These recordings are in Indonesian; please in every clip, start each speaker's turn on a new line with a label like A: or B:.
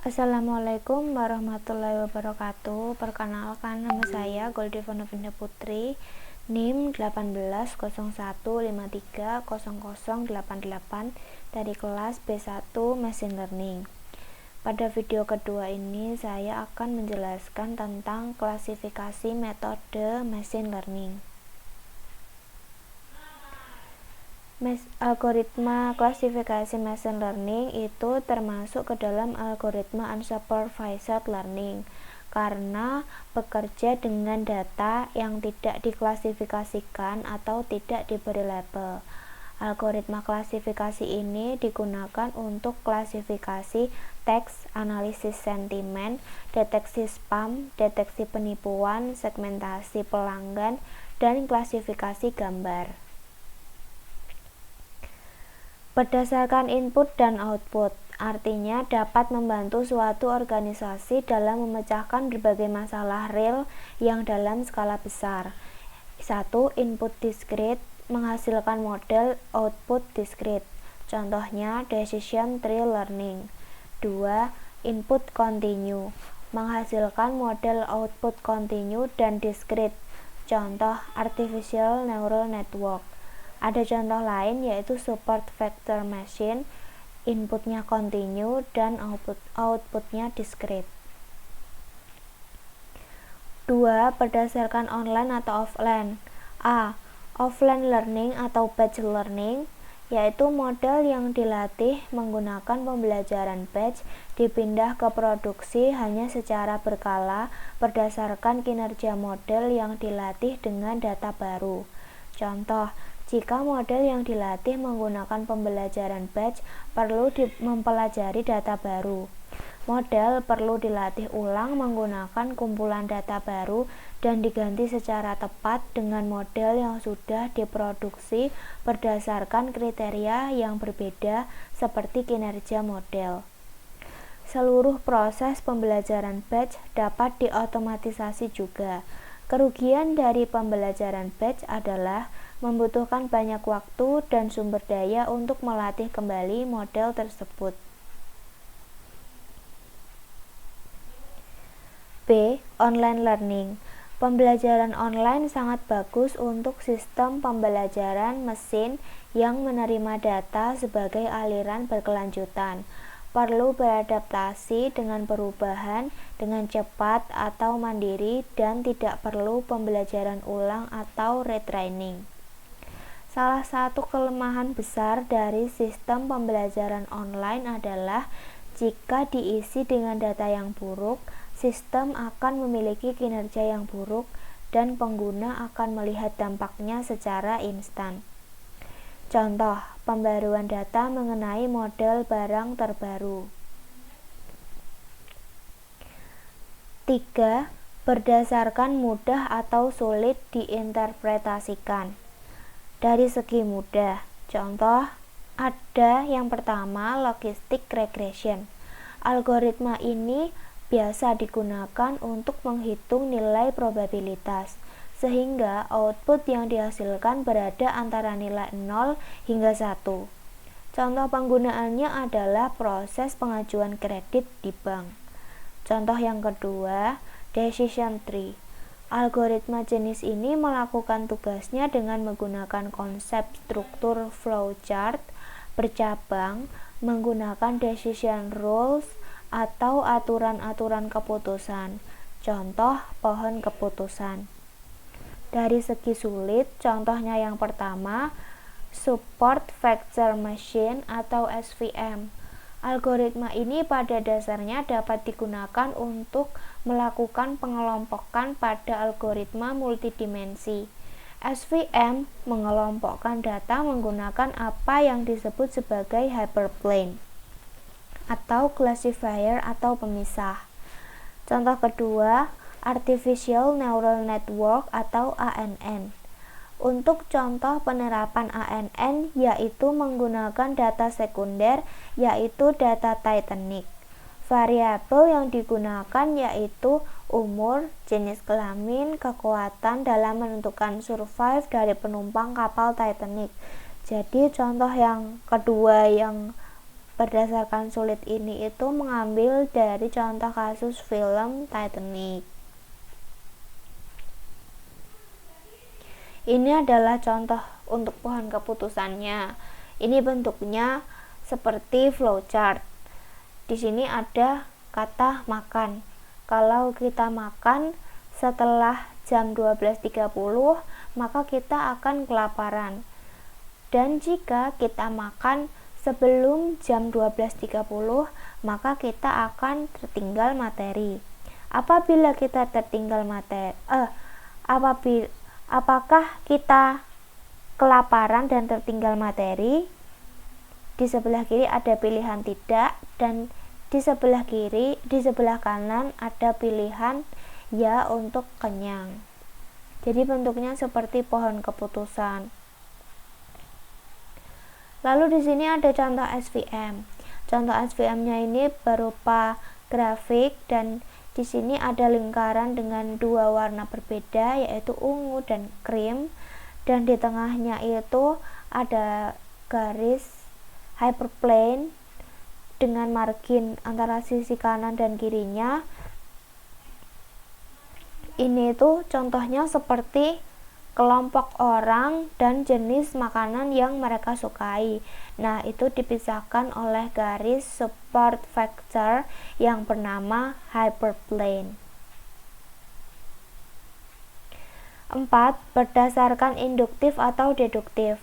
A: Assalamualaikum warahmatullahi wabarakatuh. Perkenalkan, nama saya Goldiva Novinda Putri, NIM 1801530088 dari kelas B1 Machine Learning. Pada video kedua ini saya akan menjelaskan tentang klasifikasi metode Machine Learning. Algoritma klasifikasi machine learning itu termasuk ke dalam algoritma unsupervised learning karena bekerja dengan data yang tidak diklasifikasikan atau tidak diberi label. Algoritma klasifikasi ini digunakan untuk klasifikasi teks, analisis sentimen, deteksi spam, deteksi penipuan, segmentasi pelanggan, dan klasifikasi gambar. Berdasarkan input dan output, artinya dapat membantu suatu organisasi dalam memecahkan berbagai masalah real yang dalam skala besar. 1. Input discrete menghasilkan model output discrete. Contohnya decision tree learning. 2. Input continue menghasilkan model output continue dan discrete. Contoh artificial neural network. Ada contoh lain yaitu support vector machine, inputnya continue dan outputnya discrete. 2. Berdasarkan online atau offline. A. Offline learning atau batch learning, yaitu model yang dilatih menggunakan pembelajaran batch dipindah ke produksi hanya secara berkala berdasarkan kinerja model yang dilatih dengan data baru. Contoh, jika model yang dilatih menggunakan pembelajaran batch perlu mempelajari data baru. Model perlu dilatih ulang menggunakan kumpulan data baru dan diganti secara tepat dengan model yang sudah diproduksi berdasarkan kriteria yang berbeda seperti kinerja model. Seluruh proses pembelajaran batch dapat diotomatisasi juga. Kerugian dari pembelajaran batch adalah membutuhkan banyak waktu dan sumber daya untuk melatih kembali model tersebut. B. Online learning. Pembelajaran online sangat bagus untuk sistem pembelajaran mesin yang menerima data sebagai aliran berkelanjutan. Perlu beradaptasi dengan perubahan dengan cepat atau mandiri dan tidak perlu pembelajaran ulang atau retraining. Salah satu kelemahan besar dari sistem pembelajaran online adalah jika diisi dengan data yang buruk, sistem akan memiliki kinerja yang buruk dan pengguna akan melihat dampaknya secara instan. Contoh, pembaruan data mengenai model barang terbaru. 3. Berdasarkan mudah atau sulit diinterpretasikan. Dari segi mudah, contoh ada yang pertama logistic regression. Algoritma ini biasa digunakan untuk menghitung nilai probabilitas, sehingga output yang dihasilkan berada antara nilai 0 hingga 1. Contoh penggunaannya adalah proses pengajuan kredit di bank. Contoh yang kedua, decision tree. Algoritma jenis ini melakukan tugasnya dengan menggunakan konsep struktur flowchart bercabang, menggunakan decision rules atau aturan-aturan keputusan. Contoh pohon keputusan. Dari segi sulit, contohnya yang pertama, support vector machine atau SVM. Algoritma ini pada dasarnya dapat digunakan untuk melakukan pengelompokan pada algoritma multidimensi. SVM mengelompokkan data menggunakan apa yang disebut sebagai hyperplane atau classifier atau pemisah. Contoh kedua, artificial neural network atau ANN. Untuk contoh penerapan ANN yaitu menggunakan data sekunder yaitu data Titanic. Variabel yang digunakan yaitu umur, jenis kelamin, kekuatan dalam menentukan survive dari penumpang kapal Titanic. Jadi contoh yang kedua yang berdasarkan sulit ini itu mengambil dari contoh kasus film Titanic. Ini adalah contoh untuk pohon keputusannya. Ini bentuknya seperti flowchart. Di sini ada kata makan. Kalau kita makan setelah jam 12.30, maka kita akan kelaparan. Dan jika kita makan sebelum jam 12.30, maka kita akan tertinggal materi. Apabila kita tertinggal materi, apakah kita kelaparan dan tertinggal materi? Di sebelah kiri ada pilihan tidak, dan di sebelah kanan ada pilihan ya untuk kenyang. Jadi bentuknya seperti pohon keputusan. Lalu di sini ada contoh SVM. Contoh SVM-nya ini berupa grafik, dan di sini ada lingkaran dengan dua warna berbeda, yaitu ungu dan krim, dan di tengahnya itu ada garis hyperplane dengan margin antara sisi kanan dan kirinya. Ini itu contohnya seperti kelompok orang dan jenis makanan yang mereka sukai. Nah, itu dipisahkan oleh garis support vector yang bernama hyperplane. 4. Berdasarkan induktif atau deduktif.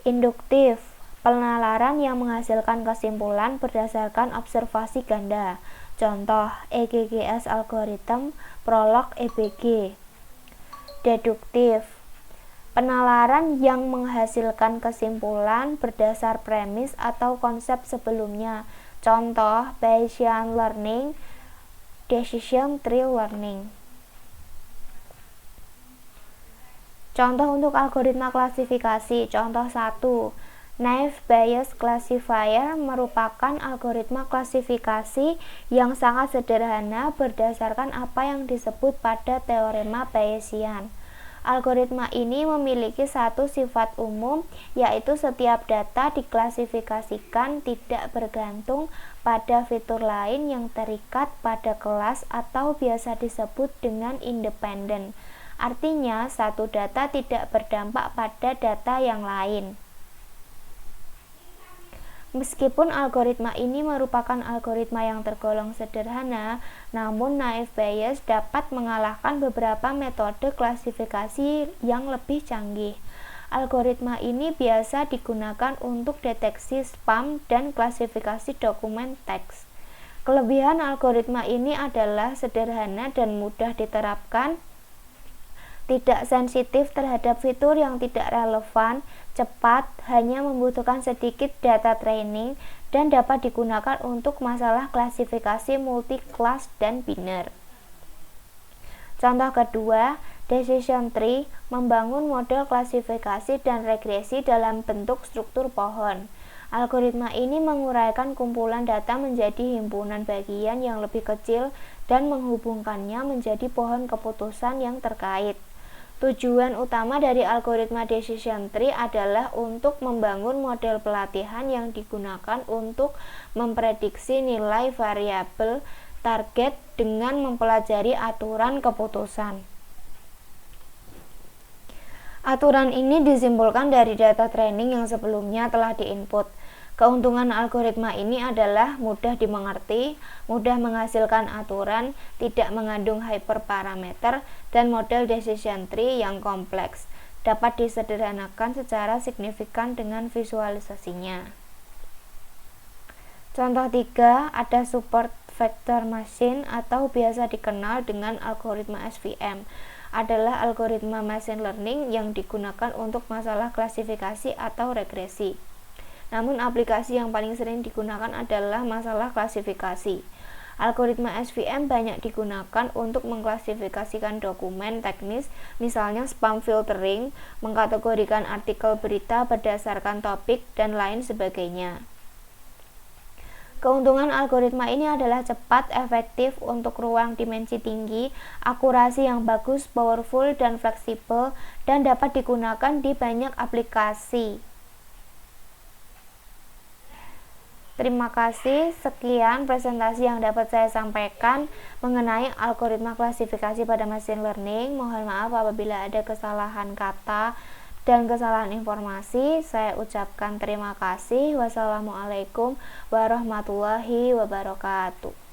A: Induktif, penalaran yang menghasilkan kesimpulan berdasarkan observasi ganda. Contoh EGGS algorithm, prolog EBG. Deduktif, penalaran yang menghasilkan kesimpulan berdasar premis atau konsep sebelumnya. Contoh Bayesian learning, decision tree learning. Contoh untuk algoritma klasifikasi. Contoh 1. Naive Bayes Classifier merupakan algoritma klasifikasi yang sangat sederhana berdasarkan apa yang disebut pada teorema Bayesian. Algoritma ini memiliki satu sifat umum, yaitu setiap data diklasifikasikan tidak bergantung pada fitur lain yang terikat pada kelas atau biasa disebut dengan independen. Artinya, satu data tidak berdampak pada data yang lain. Meskipun algoritma ini merupakan algoritma yang tergolong sederhana, namun naive Bayes dapat mengalahkan beberapa metode klasifikasi yang lebih canggih. Algoritma ini biasa digunakan untuk deteksi spam dan klasifikasi dokumen teks. Kelebihan algoritma ini adalah sederhana dan mudah diterapkan, tidak sensitif terhadap fitur yang tidak relevan, cepat, hanya membutuhkan sedikit data training, dan dapat digunakan untuk masalah klasifikasi multi-kelas dan biner. Contoh kedua, decision tree membangun model klasifikasi dan regresi dalam bentuk struktur pohon. Algoritma ini menguraikan kumpulan data menjadi himpunan bagian yang lebih kecil dan menghubungkannya menjadi pohon keputusan yang terkait. Tujuan utama dari algoritma decision tree adalah untuk membangun model pelatihan yang digunakan untuk memprediksi nilai variabel target dengan mempelajari aturan keputusan. Aturan ini disimpulkan dari data training yang sebelumnya telah diinput. Keuntungan algoritma ini adalah mudah dimengerti, mudah menghasilkan aturan, tidak mengandung hyperparameter, dan model decision tree yang kompleks. Dapat disederhanakan secara signifikan dengan visualisasinya. Contoh 3, ada support vector machine atau biasa dikenal dengan algoritma SVM. Adalah algoritma machine learning yang digunakan untuk masalah klasifikasi atau regresi. Namun aplikasi yang paling sering digunakan adalah masalah klasifikasi. Algoritma SVM banyak digunakan untuk mengklasifikasikan dokumen teknis, misalnya spam filtering, mengkategorikan artikel berita berdasarkan topik, dan lain sebagainya. Keuntungan algoritma ini adalah cepat, efektif untuk ruang dimensi tinggi, akurasi yang bagus, powerful, dan fleksibel, dan dapat digunakan di banyak aplikasi. Terima kasih, sekian presentasi yang dapat saya sampaikan mengenai algoritma klasifikasi pada machine learning. Mohon maaf apabila ada kesalahan kata dan kesalahan informasi. Saya ucapkan terima kasih. Wassalamualaikum warahmatullahi wabarakatuh.